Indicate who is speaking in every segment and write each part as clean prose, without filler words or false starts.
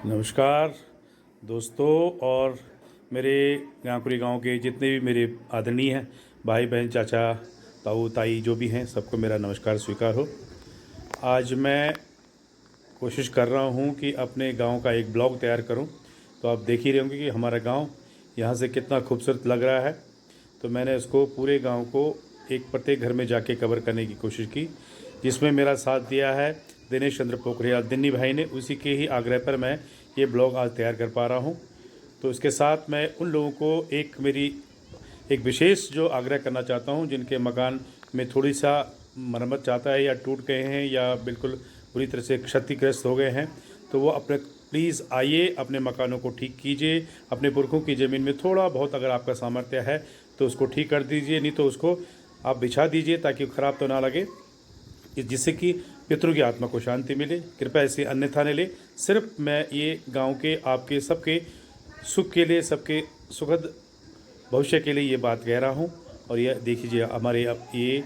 Speaker 1: नमस्कार दोस्तों और मेरे गांकुरी गांव के जितने भी मेरे आदरणीय हैं भाई बहन चाचा ताऊ ताई जो भी हैं सबको मेरा नमस्कार स्वीकार हो। आज मैं कोशिश कर रहा हूं कि अपने गांव का एक ब्लॉग तैयार करूं। तो आप देख ही रहे होंगे कि हमारा गांव यहां से कितना खूबसूरत लग रहा है। तो मैंने इसको पूरे गांव को एक प्रत्येक घर में जाके कवर करने की कोशिश की, जिसमें मेरा साथ दिया है दिनेश चंद्र पोखरियाल दिन्नी भाई ने। उसी के ही आग्रह पर मैं ये ब्लॉग आज तैयार कर पा रहा हूँ। तो इसके साथ मैं उन लोगों को एक विशेष जो आग्रह करना चाहता हूँ जिनके मकान में थोड़ी सा मरम्मत चाहता है या टूट गए हैं या बिल्कुल बुरी तरह से क्षतिग्रस्त हो गए हैं, तो वो अपने प्लीज़ आइए अपने मकानों को ठीक कीजिए। अपने पुरखों की ज़मीन में थोड़ा बहुत अगर आपका सामर्थ्य है तो उसको ठीक कर दीजिए, नहीं तो उसको आप बिछा दीजिए ताकि ख़राब तो ना लगे, जिससे कि पितरों की आत्मा को शांति मिले। कृपया इसे अन्यथा न ले। सिर्फ मैं ये गांव के आपके सबके सुख के लिए, सबके सुखद भविष्य के लिए ये बात कह रहा हूँ। और ये देखिए हमारे अब ये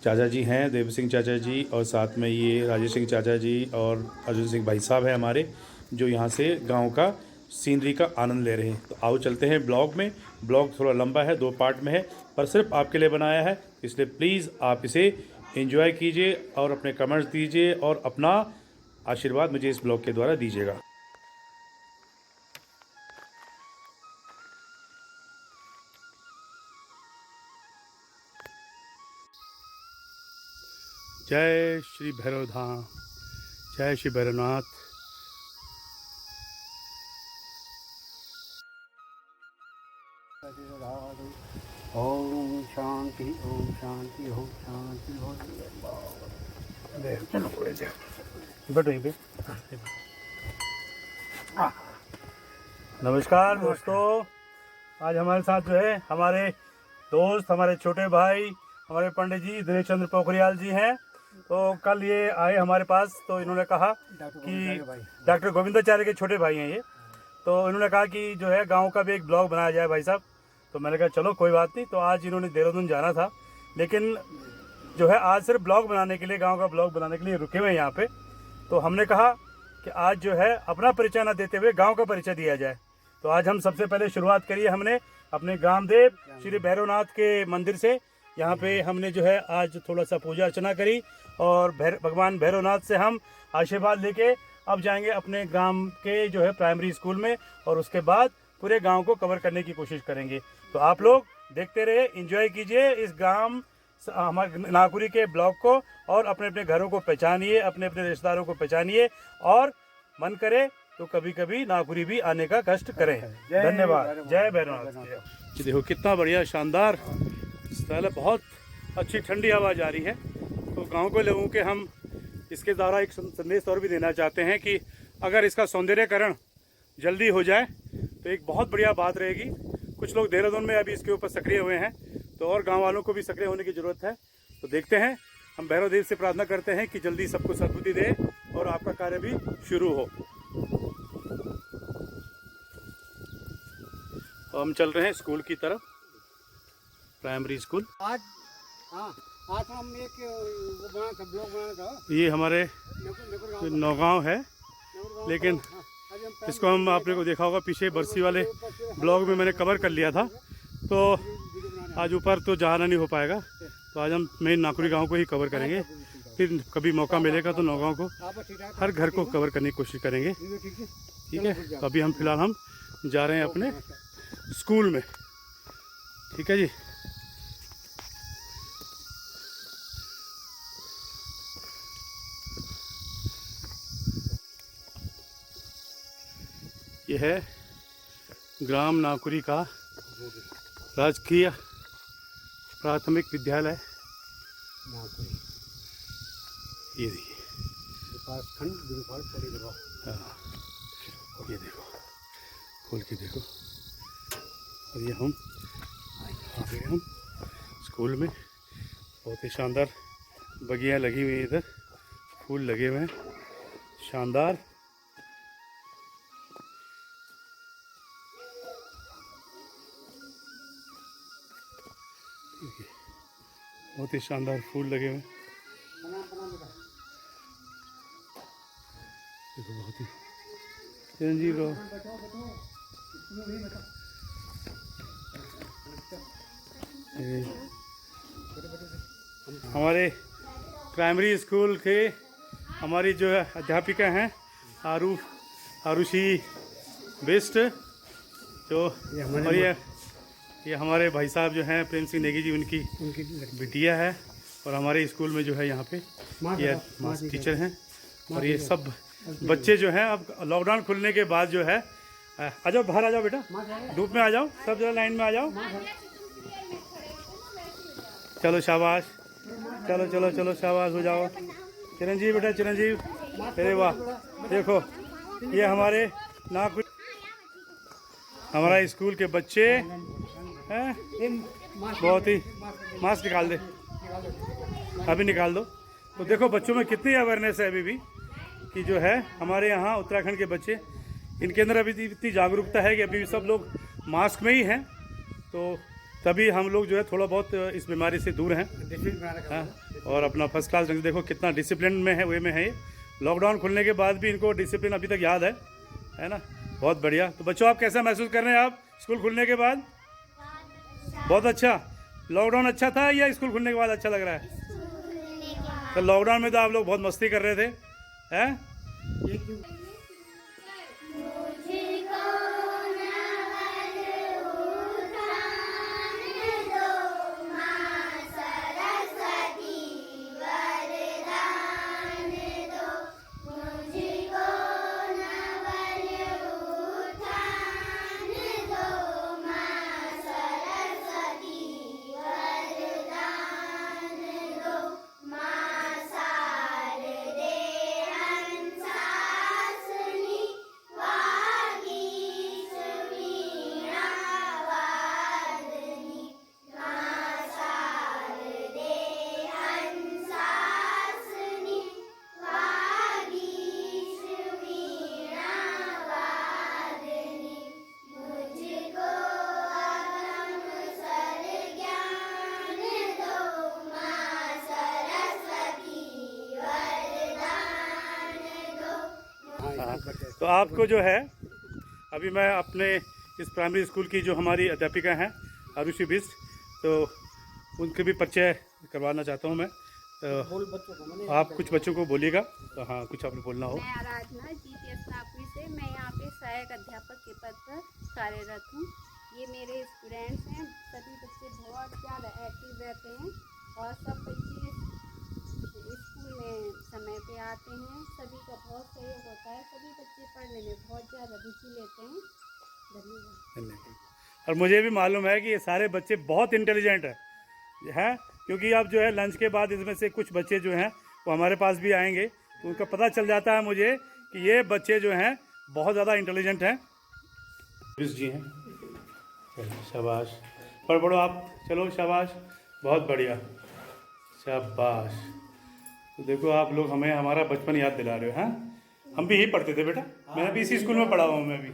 Speaker 1: चाचा जी हैं, देव सिंह चाचा जी, और साथ में ये राजेश सिंह चाचा जी और अर्जुन सिंह भाई साहब हैं हमारे, जो यहाँ से गांव का सीनरी का आनंद ले रहे हैं। तो आओ चलते हैं ब्लॉग में। ब्लॉग थोड़ा लंबा है, 2 पार्ट में है, पर सिर्फ आपके लिए बनाया है, इसलिए प्लीज़ आप इसे एंजॉय कीजिए और अपने कमेंट्स दीजिए और अपना आशीर्वाद मुझे इस ब्लॉग के द्वारा दीजिएगा। जय श्री भैरव धाम, जय श्री भैरवनाथ।
Speaker 2: ओम शांति ओम शांति ओम शांति ओम।
Speaker 1: चलो बैठो यहीं पे। नमस्कार दोस्तों, आज हमारे साथ जो है हमारे दोस्त, हमारे छोटे भाई, हमारे पंडित जी दिनेश चंद्र पोखरियाल जी हैं। तो कल ये आए हमारे पास, तो इन्होंने कहा कि डॉक्टर गोविंदाचार्य के छोटे भाई हैं ये। तो इन्होंने कहा कि जो है गांव का भी एक ब्लॉग बनाया जाए भाई साहब। तो मैंने कहा चलो कोई बात नहीं। तो आज इन्होंने देहरादून जाना था, लेकिन जो है आज सिर्फ ब्लॉग बनाने के लिए, गांव का ब्लॉग बनाने के लिए रुके हुए हैं यहाँ पे। तो हमने कहा कि आज जो है अपना परिचय न देते हुए गांव का परिचय दिया जाए। तो आज हम सबसे पहले शुरुआत करिए हमने अपने ग्रामदेव श्री भैरवनाथ के मंदिर से। यहाँ पे हमने जो है आज थोड़ा सा पूजा अर्चना करी और भगवान भैरवनाथ से हम आशीर्वाद लेके अब जाएंगे अपने ग्राम के जो है प्राइमरी स्कूल में, और उसके बाद पूरे गांव को कवर करने की कोशिश करेंगे। तो आप लोग देखते रहे, एंजॉय कीजिए इस गांव हमारे नाकुरी के ब्लॉग को, और अपने अपने घरों को पहचानिए, अपने अपने रिश्तेदारों को पहचानिए, और मन करे तो कभी कभी नाकुरी भी आने का कष्ट करें। धन्यवाद। जय भैरवनाथ। देखो कितना बढ़िया शानदार स्थल है, बहुत अच्छी ठंडी हवा जा रही है। तो गांव के लोगों के हम इसके द्वारा एक संदेश और भी देना चाहते हैं कि अगर इसका सौंदर्यकरण जल्दी हो जाए तो एक बहुत बढ़िया बात रहेगी। कुछ लोग देहरादून में अभी इसके ऊपर सक्रिय हुए हैं, तो और गांव वालों को भी सक्रिय होने की ज़रूरत है। तो देखते हैं, हम भैरव देव से प्रार्थना करते हैं कि जल्दी सबको सद्बुद्धि दे और आपका कार्य भी शुरू हो। तो हम चल रहे हैं स्कूल की तरफ, प्राइमरी स्कूल।
Speaker 2: आज आज हम एक ब्लॉग बनाना था।
Speaker 1: ये हमारे नौगांव है, लेकिन इसको हम आपने को देखा होगा पीछे बरसी वाले ब्लॉग में मैंने कवर कर लिया था। तो आज ऊपर तो जाना नहीं हो पाएगा, तो आज हम मेन नाकुरी गांव को ही कवर करेंगे। फिर कभी मौका मिलेगा तो नौगांव को, हर घर को कवर करने की कोशिश करेंगे। ठीक है, तो अभी हम फिलहाल हम जा रहे हैं अपने स्कूल में। ठीक है जी। यह है ग्राम नाकुरी का राजकीय प्राथमिक विद्यालय
Speaker 2: नाकुरी।
Speaker 1: ये देखिए, हाँ ये देखो, खोल के देखो। और ये हम आ गए हम स्कूल में। बहुत ही शानदार बगियाँ लगी हुई हैं, इधर फूल लगे हुए हैं, शानदार। बहुत ही शानदार फूल लगे हुए हैं। देखो बहुत ही चिरंजीव रहो। हमारे प्राइमरी स्कूल के हमारी जो है अध्यापिका हैं आरुषि बिष्ट, जो और ये हमारे भाई साहब जो हैं प्रेम सिंह नेगी जी, उनकी बिटिया है। और हमारे स्कूल में जो है यहाँ पे ये मास टीचर हैं। और ये सब बच्चे जो हैं अब लॉकडाउन खुलने के बाद जो है आ जाओ, बाहर आ जाओ बेटा, धूप में आ जाओ, सब जरा लाइन में आ जाओ। चलो शाबाश, चलो चलो चलो शाबाश हो जाओ। चिरंजीव बेटा चिरंजीव, अरे वाह, देखो ये हमारे नागपुर हमारा स्कूल के बच्चे हैं। बहुत ही, मास्क निकाल दे, अभी निकाल दो। तो देखो बच्चों में कितनी अवेयरनेस है अभी भी, कि जो है हमारे यहाँ उत्तराखंड के बच्चे, इनके अंदर अभी इतनी जागरूकता है कि अभी सब लोग मास्क में ही हैं। तो तभी हम लोग जो है थोड़ा बहुत इस बीमारी से दूर हैं। हाँ, और अपना फर्स्ट क्लास ढंग से देखो कितना डिसिप्लिन में है, वे में है ये। लॉकडाउन खुलने के बाद भी इनको डिसिप्लिन अभी तक याद है ना। बहुत बढ़िया। तो बच्चों आप कैसा महसूस कर रहे हैं आप स्कूल खुलने के बाद? बहुत अच्छा। लॉकडाउन अच्छा था या स्कूल खुलने के बाद अच्छा लग रहा है? तो लॉकडाउन में तो आप लोग बहुत मस्ती कर रहे थे, हैं? तो आपको जो है अभी मैं अपने इस प्राइमरी स्कूल की जो हमारी अध्यापिका हैं आरुषि बिष्ट, तो उनके भी परिचय करवाना चाहता हूं मैं। तो आप कुछ बच्चों को बोलिएगा। तो हाँ, कुछ आपने बोलना हो।
Speaker 3: मैं आराधना जीपीएस नागपुर से, मैं यहाँ पे सहायक अध्यापक के पद पर कार्यरत हूँ। ये मेरे स्टूडेंट्स हैं। सभी बच्चे बहुत ज़्यादा एक्टिव रहते हैं और सब बच्चे स्कूल में समय पे आते हैं। सभी का बहुत सहयोग होता है। सभी बच्चे पढ़ने में बहुत ज़्यादा रुचि लेते हैं। धन्यवाद।
Speaker 1: और मुझे भी मालूम है कि ये सारे बच्चे बहुत इंटेलिजेंट हैं, क्योंकि अब जो है लंच के बाद इसमें से कुछ बच्चे जो हैं वो हमारे पास भी आएंगे, तो उनका पता चल जाता है मुझे कि ये बच्चे जो हैं बहुत ज़्यादा इंटेलिजेंट हैं। जी हैं, शाबाश, पढ़ पढ़ो आप, चलो शाबाश, बहुत बढ़िया, शाबाश। तो देखो आप लोग हमें हमारा बचपन याद दिला रहे हो। हैं, हम भी यही पढ़ते थे बेटा, मैंने भी इसी स्कूल में पढ़ा हूँ। मैं भी,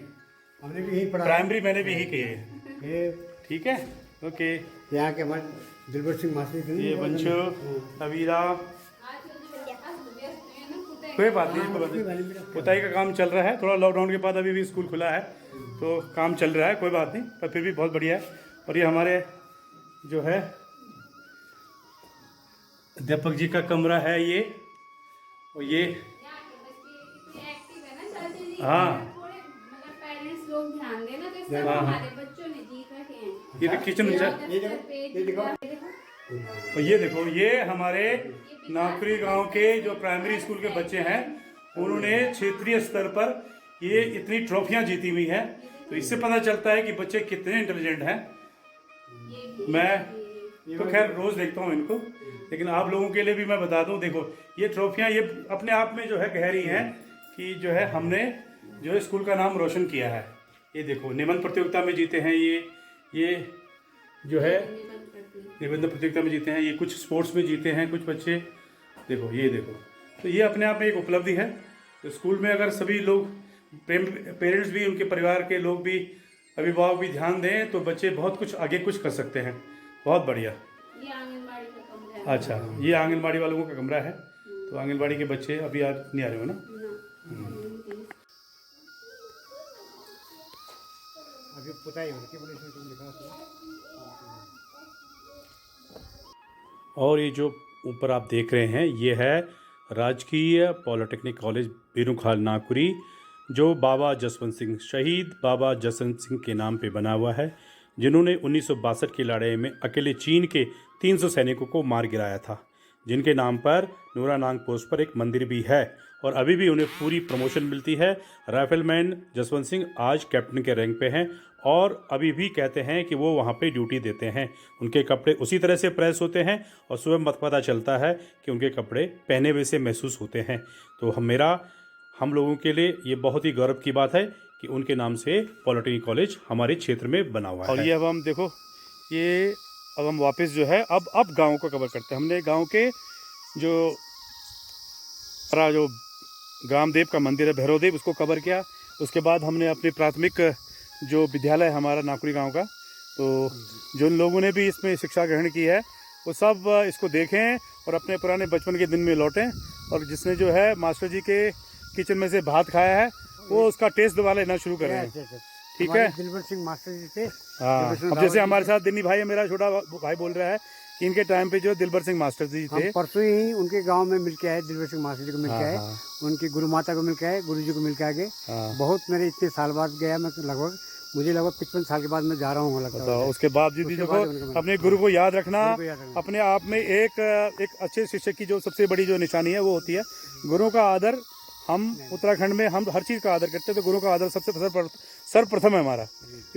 Speaker 2: हमने भी यही पढ़ा,
Speaker 1: प्राइमरी मैंने भी यही की है। ठीक है, ओके।
Speaker 2: यहाँ के हमारे दिलबर सिंह मास्टर,
Speaker 1: ये बंशु, अवीरा, कोई बात नहीं, पुताई का काम चल रहा है। थोड़ा लॉकडाउन के बाद अभी भी स्कूल खुला है तो काम चल रहा है, कोई बात नहीं, पर फिर भी बहुत बढ़िया है। और ये हमारे जो है अध्यापक जी का कमरा है ये, और ये हाँ
Speaker 3: पेरेंट्स लोग ध्यान देना, तो इससे हमारे बच्चों ने जीत रखे हैं।
Speaker 1: ये किचन, और ये देखो ये हमारे नागपुरी गांव के जो प्राइमरी स्कूल के बच्चे हैं, उन्होंने क्षेत्रीय स्तर पर ये इतनी ट्रॉफियां जीती हुई हैं। तो इससे पता चलता है कि बच्चे कितने इंटेलिजेंट हैं। मैं तो खैर रोज देखता हूँ इनको, लेकिन आप लोगों के लिए भी मैं बता दूं, देखो ये ट्रॉफियां ये अपने आप में जो है गहरी हैं कि जो है हमने जो है स्कूल का नाम रोशन किया है। ये देखो निबंध प्रतियोगिता में जीते हैं, ये जो है निबंध प्रतियोगिता में जीते हैं, ये कुछ स्पोर्ट्स में जीते हैं कुछ बच्चे, देखो ये देखो। तो ये अपने आप में एक उपलब्धि है। तो स्कूल में अगर सभी लोग, पेरेंट्स भी, उनके परिवार के लोग भी, अभिभावक भी ध्यान दें तो बच्चे बहुत कुछ आगे कुछ कर सकते हैं। बहुत बढ़िया।
Speaker 3: ये आंगनबाड़ी का कमरा है।
Speaker 1: अच्छा, ये आंगनबाड़ी वालों का कमरा है। तो आंगनबाड़ी के बच्चे अभी आज नहीं आ रहे हो ना?
Speaker 2: पुताई हो रही बोले इसमें तुम लिखा था।
Speaker 1: और ये जो ऊपर आप देख रहे हैं ये है राजकीय पॉलिटेक्निक कॉलेज बीरूखाल नागपुरी, जो बाबा जसवंत सिंह, शहीद बाबा जसवंत सिंह के नाम पे बना हुआ है, जिन्होंने 1962 की लड़ाई में अकेले चीन के 300 सैनिकों को मार गिराया था, जिनके नाम पर नूरानांग पोस्ट पर एक मंदिर भी है और अभी भी उन्हें पूरी प्रमोशन मिलती है। राइफलमैन जसवंत सिंह आज कैप्टन के रैंक पे हैं और अभी भी कहते हैं कि वो वहाँ पे ड्यूटी देते हैं। उनके कपड़े उसी तरह से प्रेस होते हैं और सुबह मत पता चलता है कि उनके कपड़े पहने हुए से महसूस होते हैं। तो हम लोगों के लिए ये बहुत ही गौरव की बात है कि उनके नाम से पॉलिटेक्निक कॉलेज हमारे क्षेत्र में बना हुआ है। और ये अब हम देखो, ये अब हम वापस जो है अब गाँव को कवर करते हैं। हमने गाँव के जो ग्रामदेव का मंदिर है भैरवदेव, उसको कवर किया। उसके बाद हमने अपनी प्राथमिक जो विद्यालय हमारा नागपुरी गांव का, तो जिन लोगों ने भी इसमें शिक्षा ग्रहण की है वो सब इसको देखें और अपने पुराने बचपन के दिन में लौटें। और जिसने जो है मास्टर जी के किचन में से भात खाया है वो उसका टेस्ट दोबारा लेना शुरू करें। ठीक है,
Speaker 2: दिलबर सिंह मास्टर जी थे।
Speaker 1: हाँ, अब जैसे हमारे साथ दिन्नी भाई है, मेरा छोटा भाई बोल रहा है कि इनके टाइम पे जो दिलबर सिंह मास्टर जी थे,
Speaker 2: परसों ही उनके गांव में मिल के आए, दिलबर सिंह मास्टर जी को मिल के आए, उनकी गुरु माता को मिल के आए, गुरु जी को मिल के आगे। बहुत मेरे इतने साल बाद गया मैं, मुझे लगभग 55 साल के बाद मैं जा रहा हूँ लगता है।
Speaker 1: उसके बाद भी देखो, अपने गुरु को याद रखना अपने आप में एक अच्छे शिक्षक की जो सबसे बड़ी जो निशानी है वो होती है गुरु का आदर। हम उत्तराखंड में हम हर चीज़ का आदर करते हैं, तो गुरु का आदर सबसे सर्वप्रथम है हमारा।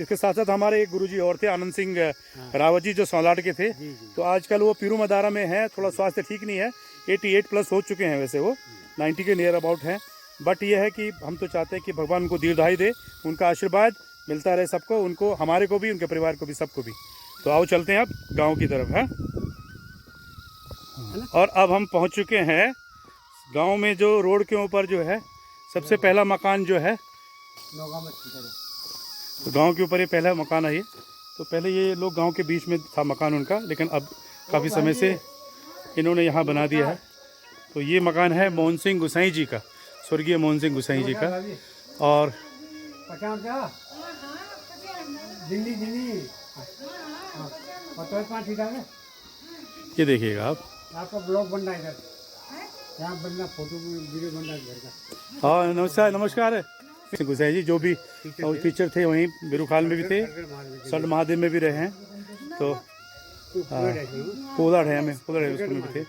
Speaker 1: इसके साथ साथ हमारे एक गुरुजी और थे, आनंद सिंह रावत जी, जो सौलाट के थे। तो आजकल वो पीरू मदारा में है, थोड़ा स्वास्थ्य ठीक नहीं है, 88+ हो चुके हैं, वैसे वो 90 के नियर अबाउट हैं। बट ये है कि हम तो चाहते हैं कि भगवान उनको दीर्घायु दे, उनका आशीर्वाद मिलता रहे सबको, उनको, हमारे को भी, उनके परिवार को भी, सबको भी। तो आओ चलते हैं अब गाँव की तरफ है। और अब हम पहुँच चुके हैं गांव में। जो रोड के ऊपर जो है सबसे पहला मकान जो है, तो गांव के ऊपर ये पहला मकान है ये। तो पहले ये लोग गांव के बीच में था मकान उनका, लेकिन अब काफ़ी समय से इन्होंने यहाँ बना दिया है। तो ये मकान है मोहन सिंह गुसाई जी का, स्वर्गीय मोहन सिंह गुसाई जी का। और ये देखिएगा आप,
Speaker 2: आपका ब्लॉग बन रहा है इधर, यहाँ बनना, फोटो वीडियो बन रहा है घर का।
Speaker 1: हाँ नमस्कार है गुसाई जी, जो भी टीचर थे वहीं बीरूखाल में भी थे, सल्ट महादेव में भी रहे हैं। तो पोदाड़ है स्कूल में भी थे।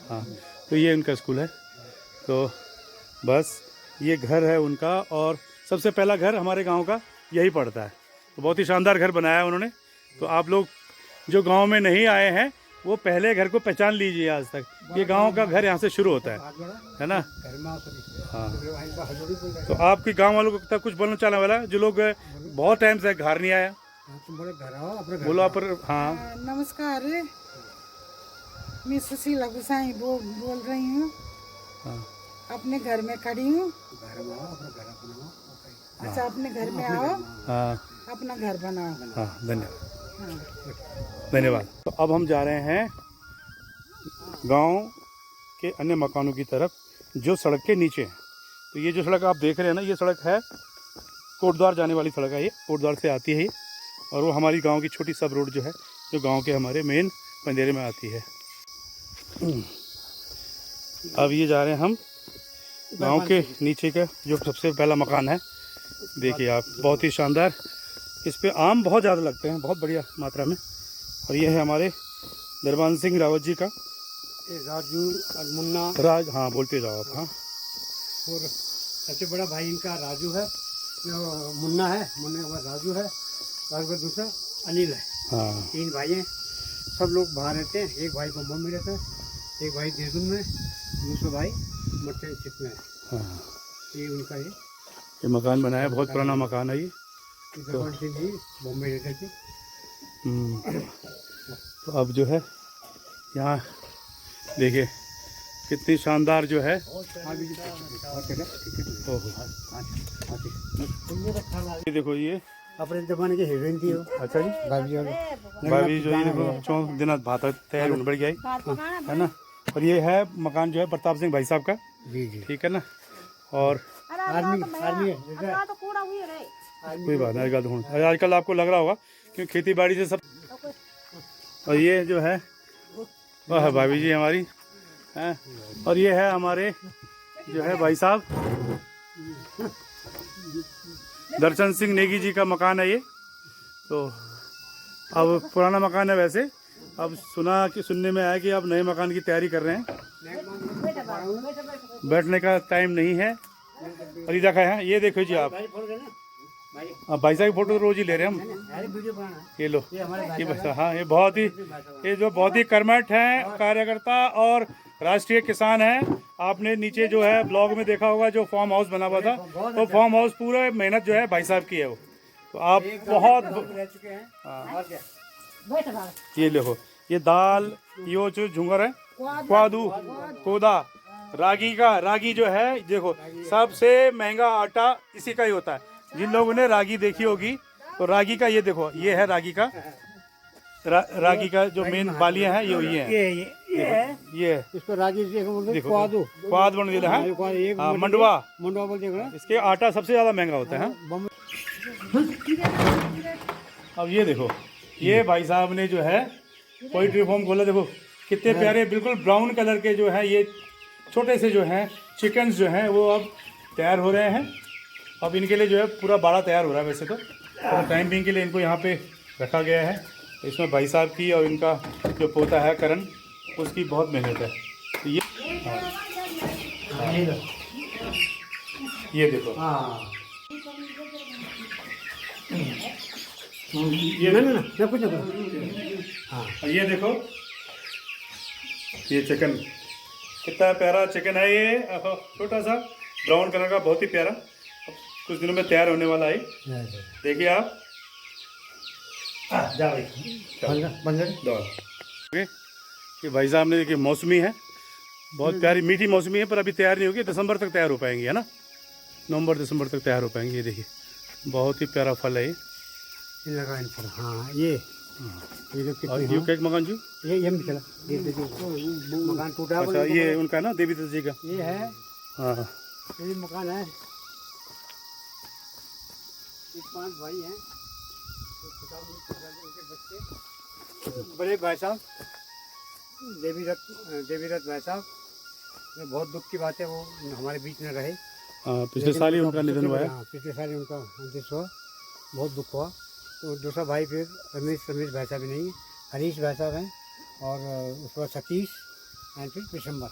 Speaker 1: हाँ, तो ये उनका स्कूल है। तो बस ये घर है उनका, और सबसे पहला घर हमारे गांव का यही पड़ता है। तो बहुत ही शानदार घर बनाया है उन्होंने। तो आप लोग जो गांव में नहीं आए हैं वो पहले घर को पहचान लीजिए। आज तक ये गांव का घर यहाँ से शुरू होता है ना। हाँ, तो आपके गांव वालों को तक कुछ बोलना चाहने वाला, जो लोग बहुत टाइम से घर नहीं आया, बोलो आप। हाँ,
Speaker 4: नमस्कार, मैं सुशीला गुसाई बोल रही हूँ। अपने घर में खड़ी हूँ। अच्छा, अपने घर में आओ। हाँ, अपना घर बनाओ।
Speaker 1: हाँ, धन्यवाद। तो अब हम जा रहे हैं गांव के अन्य मकानों की तरफ, जो सड़क के नीचे है। तो ये जो सड़क आप देख रहे हैं ना, ये सड़क है कोटद्वार जाने वाली सड़क है। ये कोटद्वार से आती है, और वो हमारी गांव की छोटी सब रोड जो है, जो गांव के हमारे मेन पंदेरे में आती है। अब ये जा रहे हैं हम गांव के नीचे का जो सबसे पहला मकान है। देखिए आप, बहुत ही शानदार। इस पे आम बहुत ज़्यादा लगते हैं, बहुत बढ़िया मात्रा में। और ये है हमारे दरबान सिंह रावत जी का,
Speaker 2: राजू और मुन्ना
Speaker 1: राज। हाँ, बोलते जाओ आप। हाँ,
Speaker 2: और सबसे बड़ा भाई इनका राजू है, मुन्ना है, मुन्ना के बाद राजू है, और दूसरा अनिल है।
Speaker 1: हाँ,
Speaker 2: 3 भाई हैं। सब लोग बाहर रहते हैं। एक भाई बम्बई में रहता है, एक भाई देहरादून में, दूसरा भाई मट्टे चित में है।
Speaker 1: हाँ,
Speaker 2: ये उनका
Speaker 1: ये मकान बनाया, बहुत पुराना मकान है ये।
Speaker 2: दरबान सिंह जी बम्बई रहते थे।
Speaker 1: तो अब जो है यहाँ देखिए कितनी शानदार जो है। ये देखो, ये
Speaker 2: अपने जमाने के हीरोइन थी वो।
Speaker 1: अच्छा जी, भाभी जो ये देखो, 4 दिन भात तैयार बढ़ गया है ना। और ये है मकान जो है प्रताप सिंह भाई साहब का।
Speaker 2: जी जी,
Speaker 1: ठीक है ना। और
Speaker 2: आर्मी है।
Speaker 1: कोई बात नहीं, आजकल आजकल आपको लग रहा होगा क्योंकि खेती बाड़ी से सब। और ये जो है वह भाभी जी हमारी हैं, और ये है हमारे जो है भाई साहब दर्शन सिंह नेगी जी का मकान है ये। तो अब पुराना मकान है वैसे, अब सुनने में आया कि अब नए मकान की तैयारी कर रहे हैं। बैठने का टाइम नहीं है। और ये देखा है, ये देखो जी आप, भाई साहब की फोटो रोज ही ले रहे हैं हम। ये लो, ये बस, हाँ ये बहुत ही कर्मठ हैं कार्यकर्ता और राष्ट्रीय किसान हैं। आपने नीचे जो है ब्लॉग में देखा होगा जो फार्म हाउस बना हुआ था, तो फार्म हाउस पूरा मेहनत जो है भाई साहब की है वो। तो आप बहुत ये देखो, ये दाल, ये जो झुंगर है क्वादू कोदा, रागी जो है देखो, सबसे महंगा आटा इसी का ही होता है। जिन लोगों ने रागी देखी होगी तो रागी का ये देखो, ये है रागी का रागी का जो मेन बालियां हैं ये है, ये है
Speaker 2: इसको रागी
Speaker 1: देखो, क्वाद बन दिया है, मंडवा
Speaker 2: बोलते हैं।
Speaker 1: इसके आटा सबसे ज्यादा महंगा होता है। अब ये देखो, ये भाई साहब ने जो है पोल्ट्री फार्म खोला, देखो कितने प्यारे बिल्कुल ब्राउन कलर के जो है ये छोटे से जो हैं चिकन्स जो हैं वो अब तैयार हो रहे हैं। अब इनके लिए जो है पूरा बाड़ा तैयार हो रहा है वैसे तो टाइम बिंग के लिए इनको यहाँ पे रखा गया है। इसमें भाई साहब की और इनका जो पोता है करण, उसकी बहुत मेहनत है। तो ये देखो, ये देखो, ये चिकन कितना प्यारा चिकन है ये, छोटा सा ब्राउन कलर का, बहुत ही प्यारा। कुछ दिनों में तैयार होने वाला है। देखिए आप, ये भाई साहब ने देखिए मौसमी है, बहुत प्यारी मीठी मौसमी है, पर अभी तैयार नहीं होगी, दिसंबर तक तैयार हो पाएंगी, है ना, नवंबर दिसंबर तक तैयार हो पाएंगे। ये देखिए बहुत ही प्यारा फल है ये।
Speaker 2: हाँ ये
Speaker 1: केक मकान जी,
Speaker 2: ये चला, ये देखिए मकान टूटा।
Speaker 1: अच्छा, ये उनका ना देवी दत्त जी का
Speaker 2: ये है।
Speaker 1: हाँ,
Speaker 2: ये मकान है। 5 भाई हैं, उनके बच्चे, बड़े भाई साहब देवीरथ भाई साहब, बहुत दुख की बात है, वो हमारे बीच में रहे।
Speaker 1: पिछले साल ही उनका निधन हुआ है।
Speaker 2: पिछले साल ही उनका अंतिम हुआ, बहुत दुख हुआ। तो दूसरा भाई फिर रमेश भाई साहब भी नहीं है, हरीश भाई साहब हैं, और उसके बाद सतीश एंड फिर पिशंबर।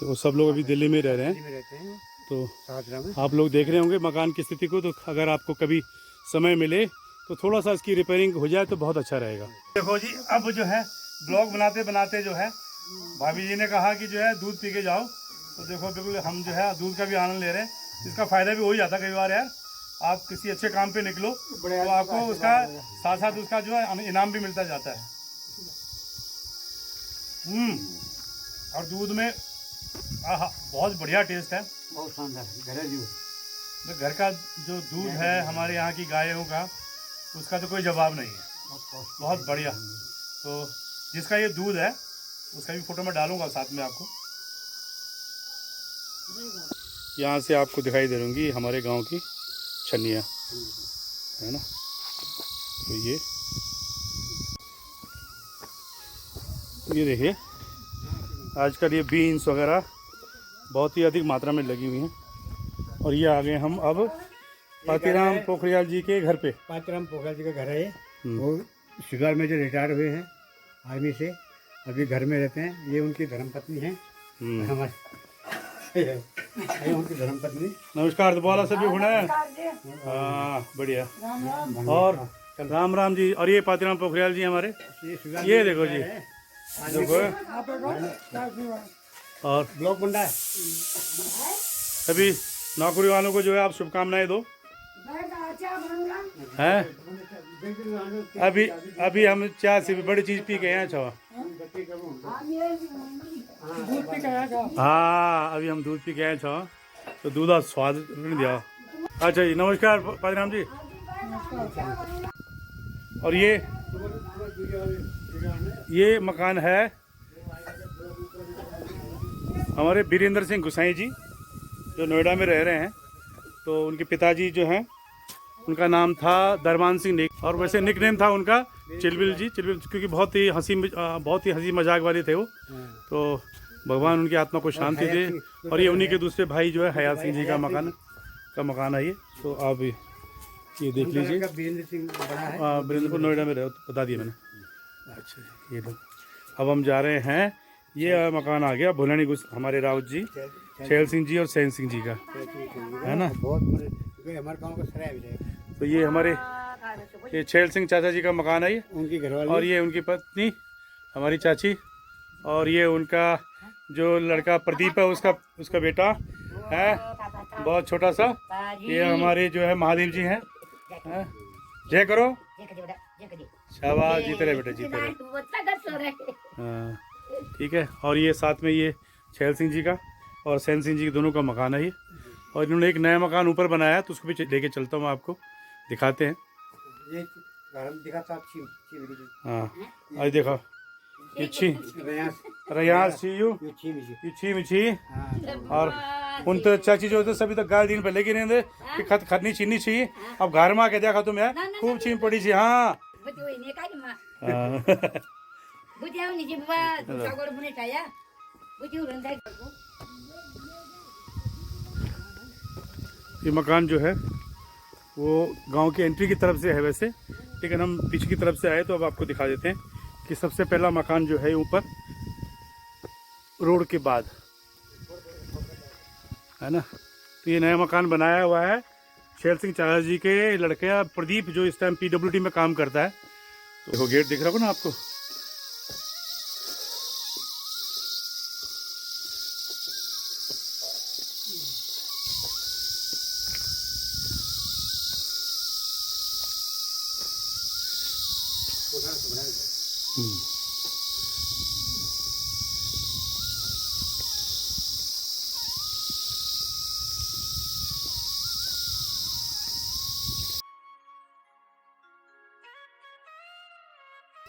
Speaker 1: तो वो सब लोग अभी दिल्ली में रह रहे हैं।
Speaker 2: रहते हैं।
Speaker 1: तो आप लोग देख रहे होंगे मकान की स्थिति को, तो अगर आपको कभी समय मिले तो थोड़ा सा इसकी रिपेयरिंग हो जाए तो बहुत अच्छा रहेगा। देखो जी, अब जो है ब्लॉग बनाते बनाते जो है भाभी जी ने कहा कि जो है दूध पी के जाओ, तो देखो बिल्कुल हम जो है दूध का भी आनंद ले रहे हैं। इसका फ़ायदा भी हो ही जाता है कई बार यार, आप किसी अच्छे काम पे निकलो तो आपको उसका साथ साथ उसका जो है इनाम भी मिलता जाता है। और दूध में बहुत बढ़िया टेस्ट है,
Speaker 2: बहुत शानदार घरेलू।
Speaker 1: घर का जो दूध है हमारे यहाँ की गायों का, उसका तो कोई जवाब नहीं है, बहुत बढ़िया। तो जिसका ये दूध है उसका भी फोटो मैं डालूंगा साथ में आपको। यहाँ से आपको दिखाई दे रही हमारे गांव की छन्नियाँ, है ना। तो ये देखिए आजकल ये बीन्स वगैरह बहुत ही अधिक मात्रा में लगी हुई हैं। और ये आ गए हम अब पातीराम पोखरियाल जी के घर पे।
Speaker 2: पातीराम पोखरियाल जी का घर है, वो शिकार में जो रिटायर हुए हैं आर्मी से, अभी घर में रहते हैं। ये उनकी धर्मपत्नी है, हमारे उनकी धर्मपत्नी।
Speaker 1: नमस्कार दोबारा सभी होना है। हाँ बढ़िया। और राम राम जी। और ये पातीराम पोखरियाल जी हमारे, ये देखो जी, देखो। और
Speaker 2: ब्लॉक बंदा है।
Speaker 1: सभी नौकरी वालों को जो है आप शुभकामनाएं दो। हैं अभी हम चाय से भी बड़ी चीज पी के हैं। छवा हाँ, अभी हम दूध पी के आए छो, तो दूध और स्वाद दिया। अच्छा जी, नमस्कार पातीराम जी। और ये मकान है हमारे वीरेंद्र सिंह गुसाई जी, जो नोएडा में रह रहे हैं। तो उनके पिताजी जो हैं उनका नाम था दरमान सिंह नेगी, और वैसे निक नेम था उनका चिलबिल जी, चिलबिल, क्योंकि बहुत ही हंसी मजाक वाले थे वो। तो भगवान उनकी आत्मा को शांति दे। और ये उन्हीं के दूसरे भाई जो है हयात सिंह जी का मकान है ये। तो आप ये देख लीजिए।
Speaker 2: वीरेंद्र सिंह बड़ा है।
Speaker 1: वीरेंद्रपुर नोएडा में बता दिया मैंने। अच्छा, ये लो। अब हम जा रहे हैं, ये मकान आ गया भुलानी हमारे राउत जी, छैल सिंह जी और सैन सिंह जी का, है ना।
Speaker 2: बहुत हमारे गाँव का सराय भी है।
Speaker 1: तो ये हमारे छैल सिंह चाचा जी का मकान है ये,
Speaker 2: उनकी घरवाली,
Speaker 1: और ये उनकी पत्नी हमारी चाची, और ये उनका जो लड़का प्रदीप है उसका बेटा है बहुत छोटा सा। ये हमारे जो है महादेव जी हैं। जय करो, शाबाश, जीते रहे बेटा, जीते रहे। हाँ, ठीक है। और ये साथ में ये छैल सिंह जी का और सैन सिंह जी दोनों का मकान है ये। और इन्होंने एक नया मकान ऊपर बनाया है, तो उसको भी लेके चलता हूँ, आपको दिखाते हैं।
Speaker 2: ये दिखाता
Speaker 1: हाँ, आज देखो ये रयास छी और उन तो चाची जो होते सभी तो गाल दिन पहले की नहीं कि खतनी चीनी चाहिए। अब घर में आके देखा तुम यार खूब छीन पड़ी छी। हाँ ये मकान जो है वो गांव की एंट्री की तरफ से है वैसे, लेकिन हम पीछे की तरफ से आए तो अब आपको दिखा देते हैं कि सबसे पहला मकान जो है ऊपर रोड के बाद है ना। तो ये नया मकान बनाया हुआ है शेर सिंह चाचा जी के लड़के प्रदीप, जो इस टाइम PWD में काम करता है। तो देखो गेट दिख रहा हो ना आपको।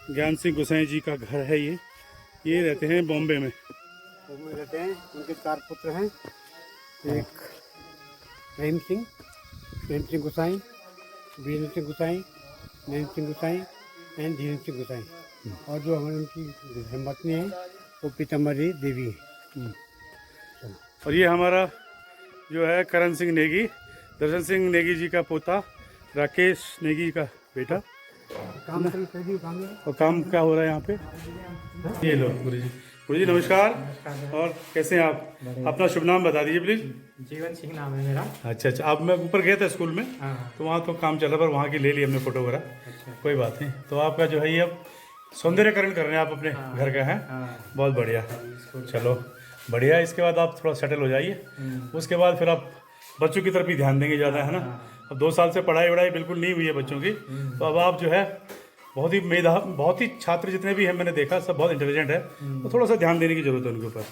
Speaker 1: ज्ञान सिंह गोसाई जी का घर है ये रहते हैं बॉम्बे में।
Speaker 2: रहते हैं। उनके 4 पुत्र हैं, एक रहीम सिंह गोसाई, वीरेंद्र सिंह गोसाई, नैन सिंह गोसाई एंड धीरेन्द्र सिंह गोसाई। और जो हमारी उनकी धर्मपत्नी है वो पीताम्बरी देवी है।
Speaker 1: और ये हमारा जो है करण सिंह नेगी, दर्शन सिंह नेगी जी का पोता, राकेश नेगी का बेटा। और काम क्या हो रहा है यहाँ पे? ये लो गुरु जी नमस्कार। और कैसे हैं आप? अपना शुभ नाम बता दीजिए प्लीज।
Speaker 5: जीवन सिंह नाम है मेरा।
Speaker 1: अच्छा, अब मैं ऊपर गया था स्कूल में, तो वहाँ तो काम चल रहा, पर वहाँ की ले ली हमने फोटो वगैरह। कोई बात नहीं। तो आपका जो है ये अब सौंदर्यकरण कर रहे हैं आप अपने घर का, है बहुत बढ़िया। चलो बढ़िया। इसके बाद आप थोड़ा सेटल हो जाइए, उसके बाद फिर आप बच्चों की तरफ ही ध्यान देंगे ज़्यादा, है ना। अब 2 साल से पढ़ाई वढ़ाई बिल्कुल नहीं हुई है बच्चों की, तो अब आप जो है बहुत ही छात्र जितने भी हैं मैंने देखा सब बहुत इंटेलिजेंट है, तो थोड़ा सा ध्यान देने की जरूरत है उनके ऊपर।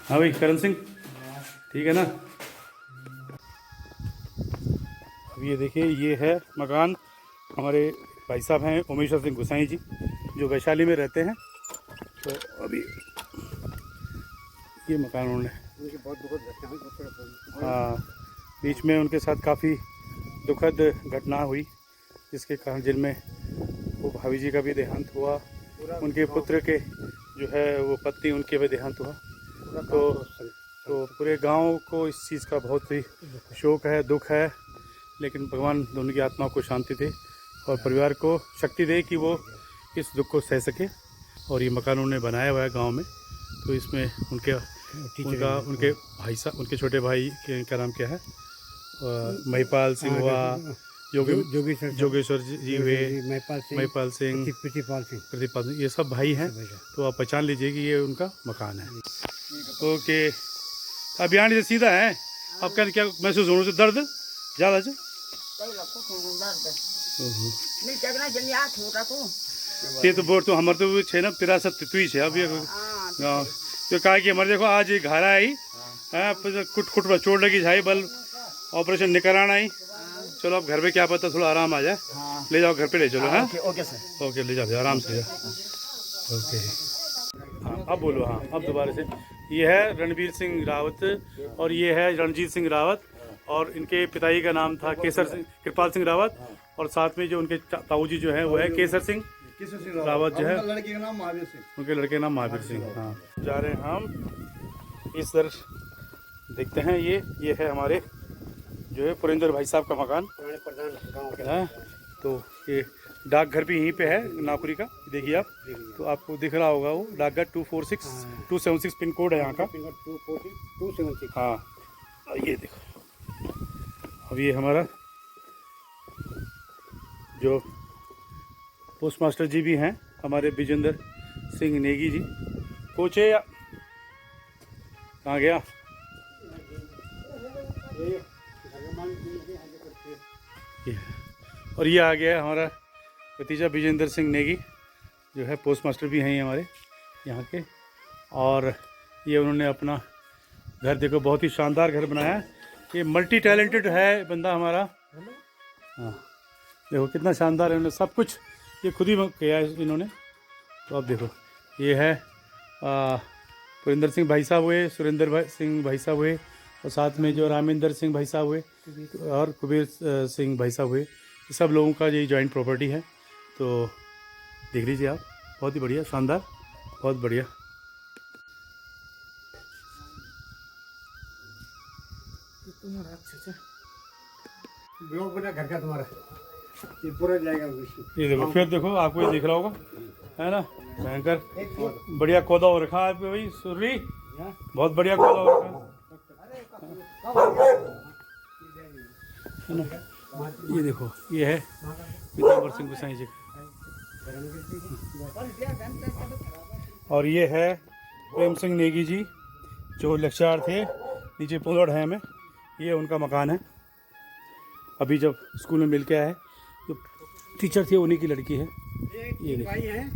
Speaker 1: हाँ भाई करण सिंह, ठीक है ना। अब ये देखिए, ये है मकान हमारे भाई साहब हैं उमेश्वर सिंह गोसाई जी, जो वैशाली में रहते हैं। तो अभी ये मकान उन्होंने, हाँ, बीच में उनके साथ काफ़ी दुखद घटना हुई, जिसके कारण जिनमें वो भाभी जी का भी देहांत हुआ, उनके पुत्र के जो है वो पत्नी उनके भी देहांत हुआ। तो पूरे गांव को इस चीज़ का बहुत ही शोक है, दुख है, लेकिन भगवान दोनों की आत्मा को शांति दे और परिवार को शक्ति दे कि वो इस दुख को सह सके। और ये मकान उन्होंने बनाया हुआ है गांव में, तो इसमें उनके भाई साहब, उनके छोटे भाई के का नाम क्या है, महिपाल सिंह हुआ, जोगेश्वर जी हुए, महिपाल सिंह, प्रतिपाल सिंह, ये सब भाई हैं। तो आप पहचान लीजिए कि ये उनका मकान है। ओके, अभियान से सीधा है। आप क्या महसूस हो रहा है? दर्द ज़्यादा है? ये तो बोर्ड तो हमारे तो छे ना 63 तुई छे। अब ये तो कहा कि हमारे देखो आज घर आई कुट चोट लगी जाए, बल ऑपरेशन निकल आई। चलो अब घर में क्या पता थोड़ा आराम आ जाए, ले जाओ घर पे ले चलो। हाँ
Speaker 5: ओके सर,
Speaker 1: ओके ले जाओ आराम से ले जाओ। ओके हाँ, अब बोलो। हाँ अब दोबारा से। ये है रणवीर सिंह रावत और ये है रणजीत सिंह रावत, और इनके पिताजी का नाम था केसर सिंह, कृपाल सिंह रावत, और साथ में जो उनके ताऊ जी जो है वो है केसर सिंह रावत जो है,
Speaker 2: लड़के का नाम महावीर सिंह।
Speaker 1: उनके लड़के का नाम महावीर सिंह। हाँ, जा रहे हैं हम इस तरफ, देखते हैं। ये है हमारे जो है पुरेंद्र भाई साहब का मकान
Speaker 2: पुराने प्रधान गाँव के
Speaker 1: है। तो ये डाकघर भी यहीं पे है नाकुरी का, देखिए आप, तो आपको दिख रहा होगा वो डाकघर 276 पिन कोड है यहाँ का।
Speaker 2: 276।
Speaker 1: हाँ, और ये देखो, अब ये हमारा जो पोस्ट मास्टर जी भी हैं हमारे विजेंद्र सिंह नेगी जी। कोचे या कहाँ गया? ये, और ये आ गया है हमारा भतीजा विजेंद्र सिंह नेगी, जो है पोस्ट मास्टर भी हैं हमारे यहाँ के। और ये उन्होंने अपना घर, देखो बहुत ही शानदार घर बनाया है। ये मल्टी टैलेंटेड है बंदा हमारा। हाँ, देखो कितना शानदार है, उन्होंने सब कुछ ये खुद ही किया है इन्होंने। तो अब देखो, ये है पुरेंद्र सिंह भाई साहब हुए, सुरेंद्र सिंह भाई साहब हुए, और साथ में जो रामेंद्र सिंह भाई साहब हुए और कुबेर सिंह भाई साहब हुए, ये सब लोगों का ये जॉइंट प्रॉपर्टी है। तो देख लीजिए आप, बहुत ही बढ़िया, शानदार, बहुत बढ़िया।
Speaker 2: ब्लॉक बना घर का तुम्हारा, ये पूरा जाएगा विश्व।
Speaker 1: ये देखो, फिर देखो, आपको ये दिख रहा होगा, है ना, भयंकर बढ़िया कौदा हो रखा है भाई सुरली, बहुत बढ़िया कौदा हो रखा है ना। ये देखो, ये है पीताम्बर सिंह गोसाई जी, और ये है प्रेम सिंह नेगी जी, जो लेक्चरार थे नीचे पोलड़ है में। ये उनका मकान है। अभी जब स्कूल में मिल के आए, जो टीचर थी उन्हीं की लड़की है। ये
Speaker 2: भाई हैं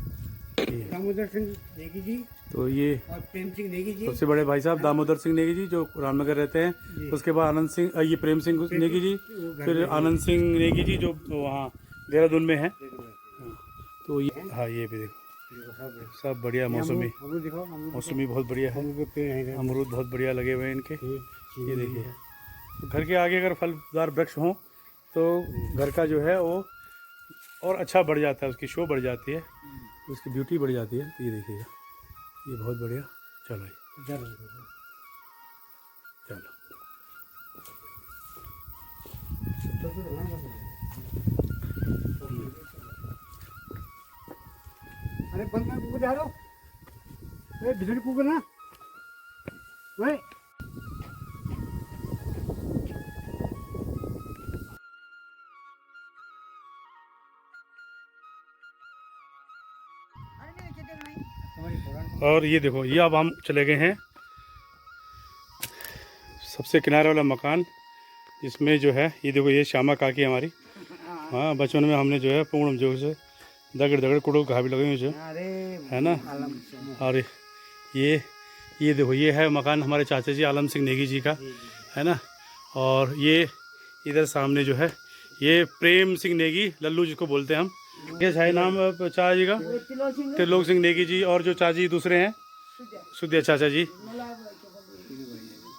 Speaker 2: दामोदर सिंह नेगी जी,
Speaker 1: तो ये
Speaker 2: और प्रेम सिंह नेगी जी,
Speaker 1: सबसे बड़े भाई साहब दामोदर सिंह नेगी जी जो रामनगर रहते हैं। उसके बाद आनंद सिंह, ये प्रेम सिंह नेगी जी, फिर आनंद सिंह नेगी जी जो वहाँ देहरादून में है। तो ये, हाँ, ये भी देखो, सब बढ़िया। मौसमी मौसमी बहुत बढ़िया है, अमरूद बहुत बढ़िया लगे हुए हैं इनके। ये देखिए, तो घर के आगे अगर फलदार वृक्ष हों तो घर का जो है वो और अच्छा बढ़ जाता है, उसकी शो बढ़ जाती है, उसकी ब्यूटी बढ़ जाती है। तो ये देखिएगा, ये बहुत बढ़िया। चलो चलो,
Speaker 2: अरे बंद कर कूद जा रहा, भिजड़ी कूद ना भाई।
Speaker 1: और ये देखो, ये अब हम चले गए हैं सबसे किनारे वाला मकान, जिसमें जो है ये देखो, ये श्यामा काकी हमारी। हाँ, बचपन में हमने जो है पूर्ण जो से दगड़ दगड़ कुड़ो घा भी लगे हुए जो है ना। और ये देखो, ये है मकान हमारे चाचा जी आलम सिंह नेगी जी का, है ना। और ये इधर सामने जो है ये प्रेम सिंह नेगी, लल्लू जिसको बोलते हैं हम। ये है नाम चाचा जी का, त्रिलोक सिंह नेगी जी, और जो चाचा जी दूसरे हैं सुधिया चाचा जी,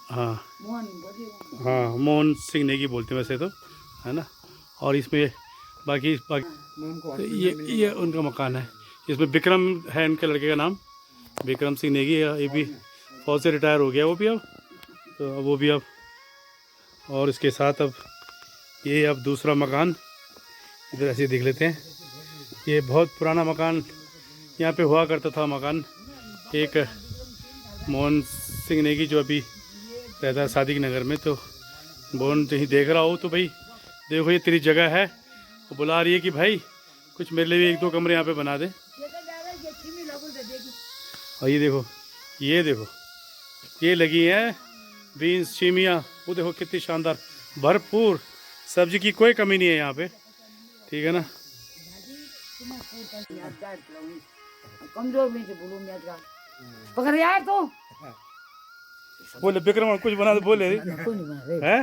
Speaker 1: हाँ हाँ, मोहन सिंह नेगी बोलते हैं वैसे तो, है ना। और इसमें बाकी ये उनका मकान है। इसमें विक्रम है इनके लड़के का नाम, विक्रम सिंह नेगी है। ये भी फौज से रिटायर हो गया वो भी अब, तो अब वो भी अब। और इसके साथ अब ये अब दूसरा मकान इधर ऐसे देख लेते हैं। ये बहुत पुराना मकान यहाँ पे हुआ करता था मकान, एक मोहन सिंह नेगी जो अभी रहता है सादिक नगर में। तो मोहन कहीं देख रहा हो तो भाई देखो, ये तेरी जगह है, वो बुला रही है कि भाई कुछ मेरे लिए 1-2 कमरे यहाँ पे बना दे। और ये देखो ये लगी है बीन्स, चीमियाँ, वो देखो कितनी शानदार, भरपूर सब्जी की कोई कमी नहीं है यहाँ पे, ठीक है ना।
Speaker 4: कमजोर भी पकड़ यार तो
Speaker 1: बोले विक्रम कुछ बना दे, बोले हैं।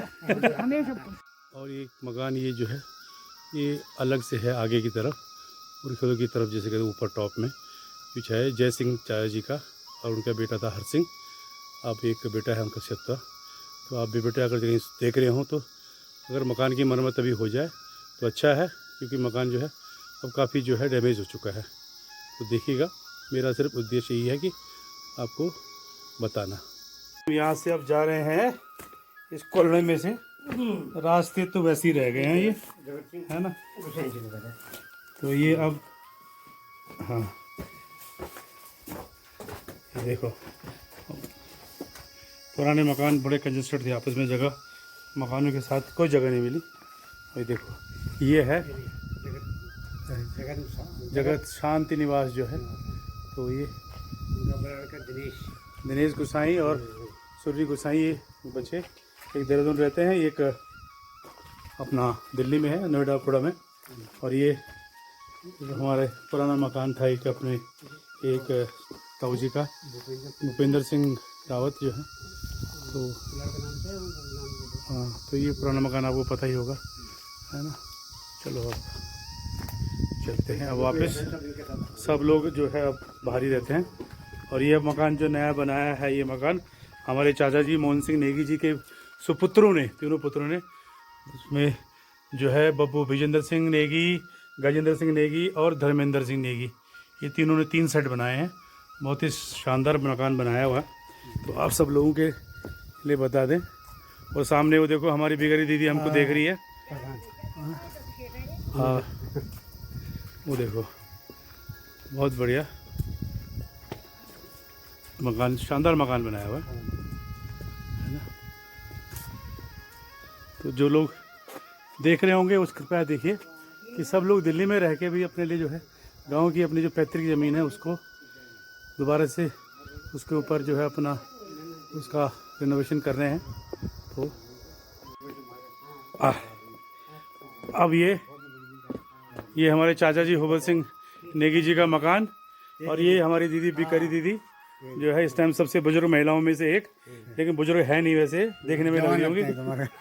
Speaker 1: और ये मकान ये जो है ये अलग से है आगे की तरफ, उर्खों की तरफ, जैसे कहते ऊपर टॉप में कुछ है जय सिंह चाचा जी का, और उनका बेटा था हर सिंह। अब एक बेटा है उनका सत्ता। तो आप भी बेटे अगर कहीं देख रहे हो तो अगर मकान की मरम्मत अभी हो जाए तो अच्छा है, क्योंकि मकान जो है अब काफ़ी जो है डैमेज हो चुका है। तो देखिएगा, मेरा सिर्फ उद्देश्य यही है कि आपको बताना। यहाँ से अब जा रहे हैं इस कॉलोनी में से, रास्ते तो वैसे ही रह गए हैं ये, है ना। तो ये अब हाँ ये देखो, पुराने मकान बड़े कंजस्टेड थे, आपस में जगह मकानों के साथ कोई जगह नहीं मिली। और देखो ये है जगत शांति निवास जो है, तो ये दिनेश गोसाई और सूर्य गोसाई, ये बच्चे एक देहरादून रहते हैं, एक अपना दिल्ली में है, नोएडापुरा में। और ये हमारे पुराना मकान था एक अपने एक ताऊ जी का, भूपेंद्र सिंह रावत जो है। तो हाँ, तो ये पुराना मकान आपको पता ही होगा, है ना। चलो अब चलते हैं, अब वापस सब लोग जो है अब बाहर ही रहते हैं। और ये मकान जो नया बनाया है, ये मकान हमारे चाचा जी मोहन सिंह नेगी जी के सुपुत्रों ने, तीनों पुत्रों ने, उसमें जो है बब्बू विजेंद्र सिंह नेगी, गजेंद्र सिंह नेगी और धर्मेंद्र सिंह नेगी, ये तीनों ने 3 सेट बनाए हैं। बहुत ही शानदार मकान बनाया हुआ है। तो आप सब लोगों के लिए बता दें। और सामने वो देखो हमारी बिगड़ी दीदी हमको देख रही है, हाँ वो देखो, बहुत बढ़िया मकान, शानदार मकान बनाया हुआ है ना। तो जो लोग देख रहे होंगे उस कृपया देखिए कि सब लोग दिल्ली में रह के भी अपने लिए जो है गांव की अपनी जो पैतृक ज़मीन है उसको दोबारा से उसके ऊपर जो है अपना उसका रिनोवेशन कर रहे हैं। तो अब ये हमारे चाचा जी हुबल सिंह नेगी जी का मकान, और ये हमारी दीदी बिकारी दीदी जो है इस टाइम सबसे बुजुर्ग महिलाओं में से एक, लेकिन बुजुर्ग है नहीं वैसे, देखने में लग रही होंगी,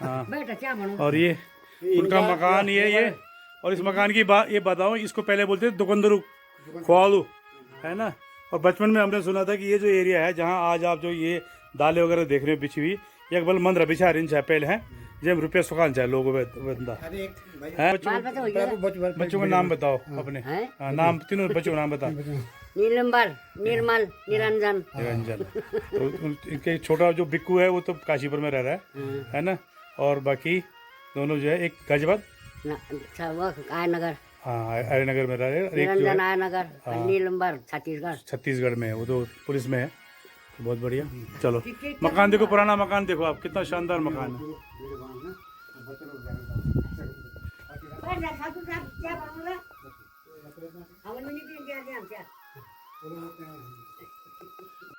Speaker 1: हाँ। और ये उनका मकान ये और इस मकान की बात ये बताओ, इसको पहले बोलते थे दुकानदारू ख्वालू, है ना। और बचपन में हमने सुना था कि ये जो एरिया है जहाँ आज आप जो ये दालें वगैरह देख रहे हो बिछी हुई, एक बल मंद बिछा रिन पहले है जब रुपये सुखान चाहे लोगों बंदा है। बच्चों का नाम बताओ अपने, नाम तीनों बच्चों का नाम बताओ।
Speaker 6: नीलंबर, निर्मल, निरंजन।
Speaker 1: तो इनके छोटा जो बिक्कू है वो तो काशीपुर में रह रहा है ना। और बाकी दोनों जो है, एक गाजियाबाद,
Speaker 6: आयनगर,
Speaker 1: हाँ आयनगर में रह रहे हैं,
Speaker 6: निरंजन आयनगर, नीलंबर
Speaker 1: छत्तीसगढ़ में है, वो तो पुलिस में है। तो बहुत बढ़िया। चलो मकान देखो, पुराना मकान देखो आप, कितना शानदार मकान है।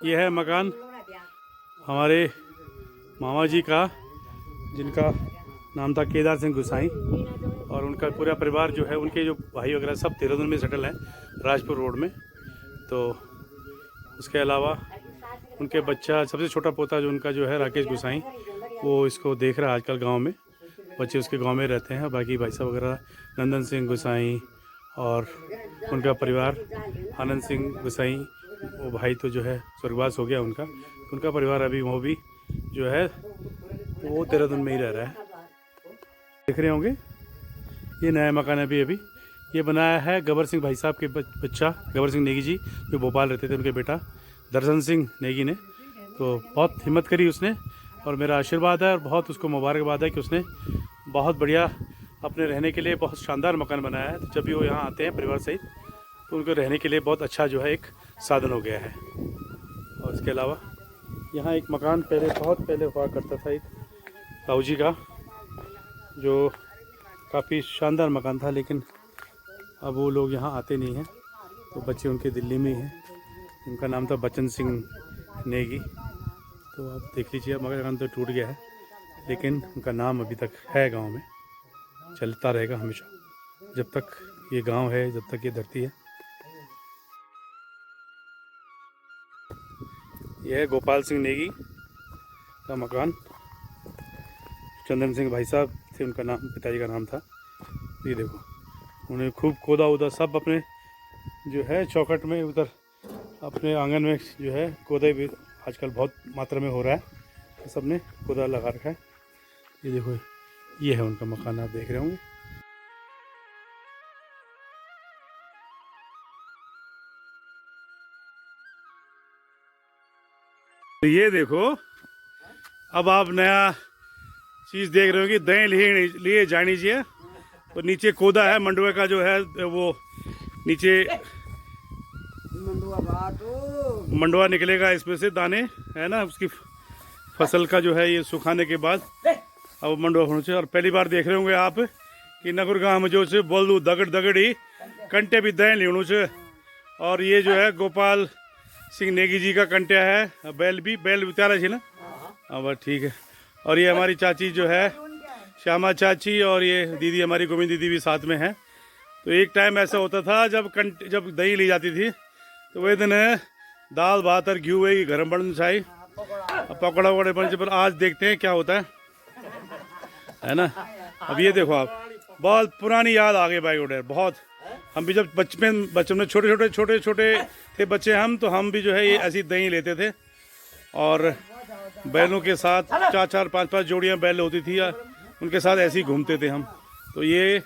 Speaker 1: ये है मकान हमारे मामा जी का, जिनका नाम था केदार सिंह गोसाई, और उनका पूरा परिवार जो है, उनके जो भाई वगैरह सब देहरादून में सेटल हैं, राजपुर रोड में। तो उसके अलावा उनके बच्चा, सबसे छोटा पोता जो उनका जो है राकेश गोसाई, वो इसको देख रहा है आजकल गांव में, बच्चे उसके गांव में रहते हैं। बाकी भाई साहब वगैरह नंदन सिंह गोसाई और उनका परिवार, आनंद सिंह गोसाई, वो भाई तो जो है स्वर्गवास हो गया उनका, उनका परिवार अभी वो भी जो है वो देहरादून में ही रह रहा है। देख रहे होंगे ये नया मकान अभी ये बनाया है गबर सिंह भाई साहब के बच्चा गबर सिंह नेगी जी, जो भोपाल रहते थे, उनके बेटा दर्शन सिंह नेगी ने। तो बहुत हिम्मत करी उसने, और मेरा आशीर्वाद है और बहुत उसको मुबारकबाद है कि उसने बहुत बढ़िया अपने रहने के लिए बहुत शानदार मकान बनाया है। तो जब भी वो यहाँ आते हैं परिवार सहित, तो उनको रहने के लिए बहुत अच्छा जो है एक साधन हो गया है। और इसके अलावा यहाँ एक मकान बहुत पहले हुआ करता था, एक ताऊ जी का, जो काफ़ी शानदार मकान था, लेकिन अब वो लोग यहाँ आते नहीं हैं। तो बच्चे उनके दिल्ली में ही हैं। उनका नाम था बच्चन सिंह नेगी। तो आप देख लीजिए, मकान तो टूट गया है, लेकिन उनका नाम अभी तक है गांव में, चलता रहेगा हमेशा, जब तक ये गांव है, जब तक ये धरती है। यह है गोपाल सिंह नेगी का मकान। चंदन सिंह भाई साहब थे उनका नाम, पिताजी का नाम था। ये देखो, उन्हें खूब खोदा उदा सब अपने जो है चौखट में, उधर अपने आंगन में जो है खोदाई भी आजकल बहुत मात्रा में हो रहा है। सबने खुदा लगा रखा है। ये देखो, ये है उनका मकान, आप देख रहे होंगे। तो ये देखो, अब आप नया चीज़ देख रहे हो कि दही लिए जानी चाहिए। तो नीचे खोदा है मंडुए का, जो है वो नीचे मंडुआ निकलेगा, इसमें से दाने है ना, उसकी फसल का जो है ये सुखाने के बाद अब मंडुआ होना चाहिए। और पहली बार देख रहे होंगे आप कि नगर गाँव में जो से बोल दूँ दगड़ दगड़ी कंटे भी दही लेणु से। और ये जो है गोपाल सिंह नेगी जी का कंटिया है, बैल भी उतारा छी ना। हाँ बस ठीक है। और ये हमारी चाची जो है श्यामा चाची, और ये दीदी हमारी गोविंद दीदी भी साथ में है। तो एक टाइम ऐसा होता था जब दही ली जाती थी तो वही दिन दाल भात और घी हुए गर्म बन चाहिए, पकौड़ा वकौड़े बन। पर आज देखते हैं क्या होता है ना। अब ये देखो आप, बहुत पुरानी याद आ गई भाई उधर बहुत। हम भी जब बचपन में छोटे छोटे थे बच्चे हम, तो हम भी जो है ये ऐसी दही लेते थे और बैलों के साथ 4-4 5-5 जोड़ियां बैल होती थी, या उनके साथ ऐसे ही घूमते थे हम। तो ये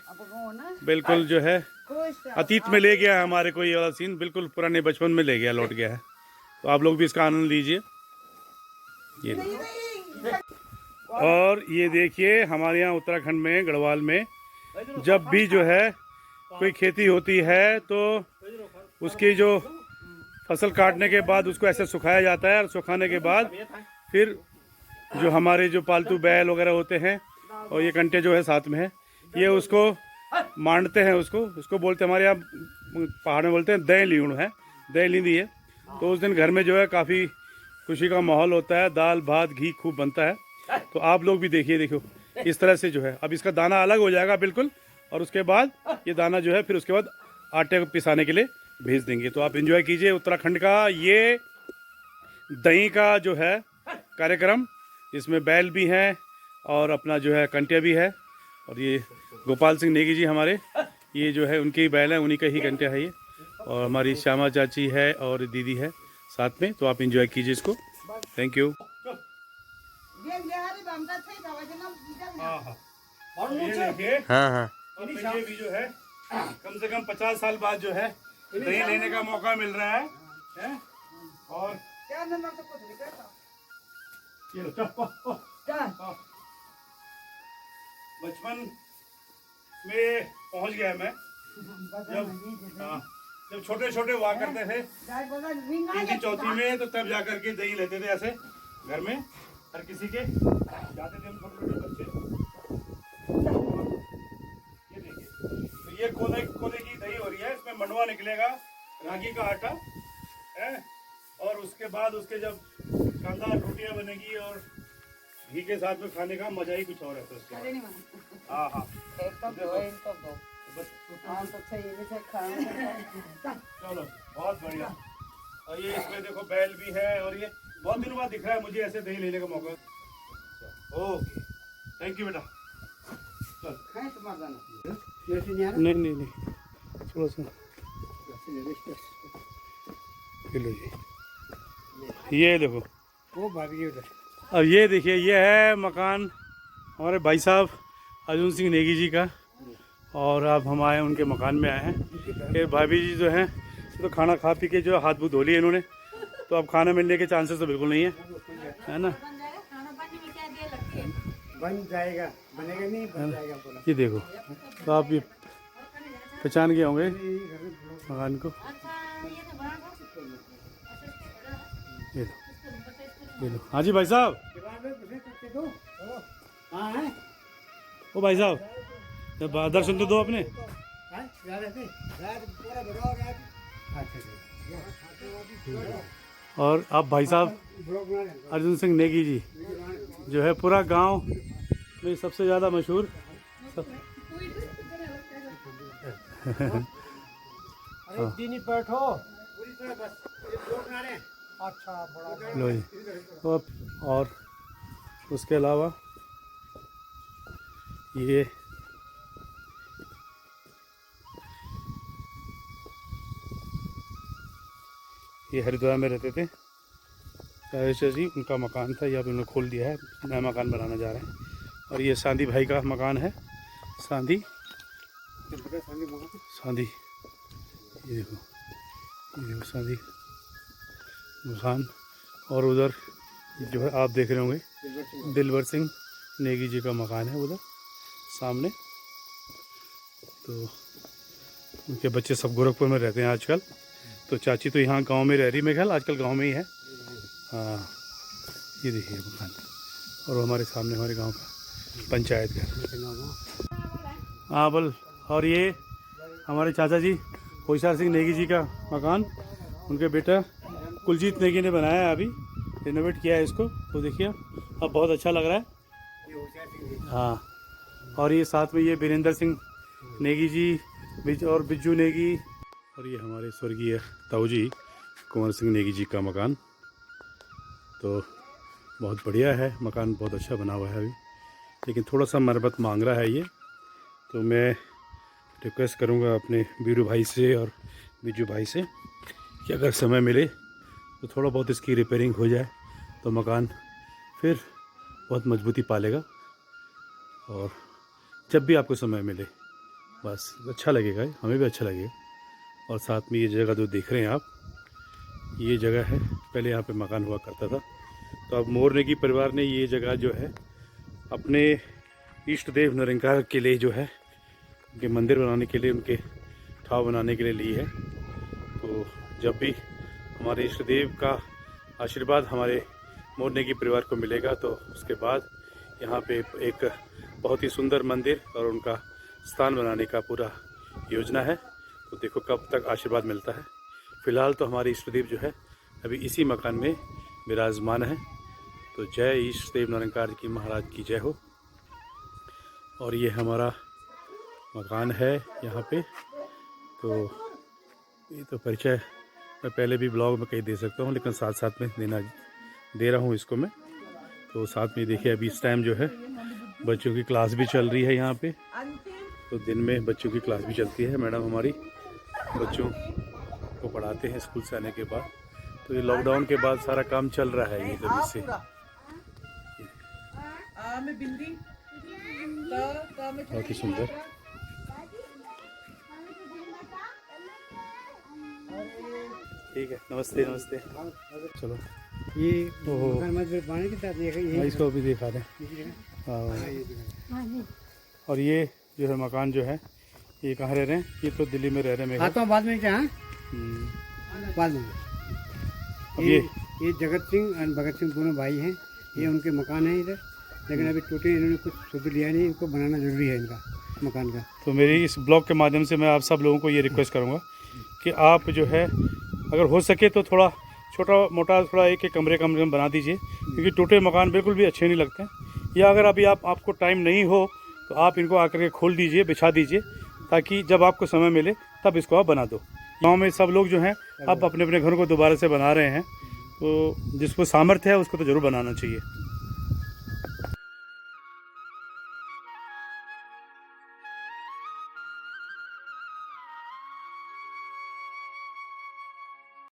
Speaker 1: बिल्कुल जो है अतीत में ले गया है हमारे को, ये वाला सीन बिल्कुल पुराने बचपन में ले गया, लौट गया है। तो आप लोग भी इसका आनंद लीजिए। ये और ये देखिए, हमारे यहाँ उत्तराखंड में गढ़वाल में जब भी जो है कोई खेती होती है तो उसकी जो फसल काटने के बाद उसको ऐसे सुखाया जाता है, और सुखाने के बाद फिर जो हमारे जो पालतू बैल वगैरह होते हैं और ये कंटे जो है साथ में है, ये उसको मांडते हैं, उसको बोलते हैं, हमारे यहाँ पहाड़ में बोलते हैं दही लीण है, दही लींदी है। तो उस दिन घर में जो है काफ़ी खुशी का माहौल होता है, दाल भात घी खूब बनता है। तो आप लोग भी देखो इस तरह से जो है, अब इसका दाना अलग हो जाएगा बिल्कुल, और उसके बाद ये दाना जो है फिर उसके बाद आटे को पिसाने के लिए भेज देंगे। तो आप एंजॉय कीजिए उत्तराखंड का ये दही का जो है कार्यक्रम। इसमें बैल भी हैं और अपना जो है कंटिया भी है, और ये गोपाल सिंह नेगी जी हमारे, ये जो है उनके ही बैल हैं, उन्हीं का ही कंटिया है ये। और हमारी श्यामा चाची है और दीदी है साथ में। तो आप एंजॉय कीजिए इसको। Thank you.
Speaker 6: हाँ।
Speaker 1: और मुझे भी जो है कम से कम 50 साल बाद जो है दही लेने का मौका मिल रहा है? और ये लो, बचपन में पहुंच गया मैं, जब छोटे छोटे हुआ करते थे तीसरी चौथी में, तो तब जाकर के दही लेते थे ऐसे घर में, हर किसी के जाते थे हम छोटे छोटे बच्चे। ये देखिए, तो ये कोने की दही हो रही है, इसमें मंडुआ निकलेगा, रागी का आटा है, और उसके बाद उसके जब शानदार रोटियां बनेगी और घी के साथ में खाने का मजा ही कुछ और है। उसके हाँ हाँ चलो बहुत बढ़िया। और ये इसमें देखो बैल भी है, और ये बहुत दिनों बाद दिख रहा है मुझे ऐसे दही लेने का मौका। ओके, थैंक यू बेटा। नहीं थोड़ा सा लो जी, ये देखो
Speaker 2: वो भाभी उधर।
Speaker 1: अब ये देखिए, ये है मकान हमारे भाई साहब अर्जुन सिंह नेगी जी का, और अब हम आए उनके मकान में आए हैं। ये भाभी जी जो हैं तो खाना खा पी के जो हाथ मुँह धो लिए इन्होंने, तो अब खाना मिलने के चांसेस तो बिल्कुल नहीं है ना।
Speaker 2: बन जाएगा, बनेगा नहीं, बन जाएगा बोला।
Speaker 1: ये देखो, तो आप ये पहचान गए होंगे मकान को। ये लो हाँ जी भाई साहब। ओ भाई साहब, दर्शन तो दो अपने। और आप भाई साहब अर्जुन सिंह नेगी जी जो है पूरा गांव में सबसे ज़्यादा मशहूर
Speaker 2: बैठो।
Speaker 1: लो जी। और उसके अलावा ये हरिद्वार में रहते थे चाचा जी उनका मकान था, यहाँ पे उन्होंने खोल दिया है, नया मकान बनाना जा रहे हैं। और ये सांधी भाई का मकान है, सांधी सांधी, ये देखो सांधी मकान। और उधर जो है आप देख रहे होंगे दिलवर सिंह नेगी जी का मकान है उधर सामने। तो उनके बच्चे सब गोरखपुर में रहते हैं आजकल। तो चाची तो यहाँ गांव में रह रही, मेरे ख्याल आजकल गांव में ही है। हाँ, ये देखिए मकान। और हमारे सामने हमारे गांव का पंचायत घर। हाँ बोल। और ये हमारे चाचा जी होशियार सिंह नेगी जी का मकान, उनके बेटा कुलजीत नेगी ने बनाया है, अभी रिनोवेट किया है इसको। तो देखिए अब बहुत अच्छा लग रहा है। हाँ, और ये साथ में ये वीरेंद्र सिंह नेगी जी और बिज्जू नेगी। और ये हमारे स्वर्गीय ताऊ जी कुंवर सिंह नेगी जी का मकान। तो बहुत बढ़िया है मकान, बहुत अच्छा बना हुआ है अभी, लेकिन थोड़ा सा मरम्मत मांग रहा है ये। तो मैं रिक्वेस्ट करूँगा अपने बीरू भाई से और बिज्जू भाई से कि अगर समय मिले तो थोड़ा बहुत इसकी रिपेयरिंग हो जाए तो मकान फिर बहुत मजबूती पालेगा। और जब भी आपको समय मिले बस अच्छा लगेगा, हमें भी अच्छा लगेगा। और साथ में ये जगह जो देख रहे हैं आप, ये जगह है पहले यहाँ पे मकान हुआ करता था। तो अब मोर नेगी परिवार ने ये जगह जो है अपने इष्ट देव निरंकार के लिए जो है उनके मंदिर बनाने के लिए, उनके ठाव बनाने के लिए ली है। तो जब भी हमारे इष्ट देव का आशीर्वाद हमारे मोर नेगी परिवार को मिलेगा तो उसके बाद यहाँ पे एक बहुत ही सुंदर मंदिर और उनका स्थान बनाने का पूरा योजना है। तो देखो कब तक आशीर्वाद मिलता है। फ़िलहाल तो हमारे इष्ट देव जो है अभी इसी मकान में विराजमान है। तो जय इष्ट देव निरंकार की महाराज की जय हो। और ये हमारा मकान है यहाँ पे। तो ये तो परिचय मैं पहले भी ब्लॉग में कहीं दे सकता हूँ, लेकिन साथ साथ में दे रहा हूँ इसको मैं। तो साथ में देखिए अभी इस टाइम जो है बच्चों की क्लास भी चल रही है यहाँ पे। तो दिन में बच्चों की क्लास भी चलती है, मैडम हमारी बच्चों को पढ़ाते हैं स्कूल से आने के बाद। तो ये लॉकडाउन के बाद सारा काम चल रहा है ये जब से। बहुत ही सुंदर। ठीक है, नमस्ते नमस्ते। चलो
Speaker 2: ये
Speaker 1: ओहो।
Speaker 2: पानी के साथ
Speaker 1: हाँ, इसको भी दिखा दें। हाँ। और ये जो है मकान जो है ये कहाँ रह रहे हैं? ये तो दिल्ली में रह रहे हैं।
Speaker 2: आता हूँ बाद में क्या? बाद में।
Speaker 1: अब
Speaker 2: ये जगत सिंह और भगत सिंह दोनों भाई हैं। ये उनके मकान हैं इधर, लेकिन अभी टूटे, इन्होंने कुछ सुध लिया नहीं, इनको बनाना जरूरी है इनका मकान का।
Speaker 1: तो मेरी इस ब्लॉग के माध्यम से मैं आप सब लोगों को ये रिक्वेस्ट करूँगा कि आप जो है अगर हो सके तो थोड़ा छोटा मोटा थोड़ा एक एक कमरे में बना दीजिए, क्योंकि टूटे मकान बिल्कुल भी अच्छे नहीं लगते हैं। या अगर अभी आपको टाइम नहीं हो तो आप इनको आकर के खोल दीजिए, बिछा दीजिए, ताकि जब आपको समय मिले तब इसको आप बना दो। गाँव में सब लोग जो हैं अब अपने अपने घरों को दोबारा से बना रहे हैं, तो जिसको सामर्थ्य है उसको तो ज़रूर बनाना चाहिए।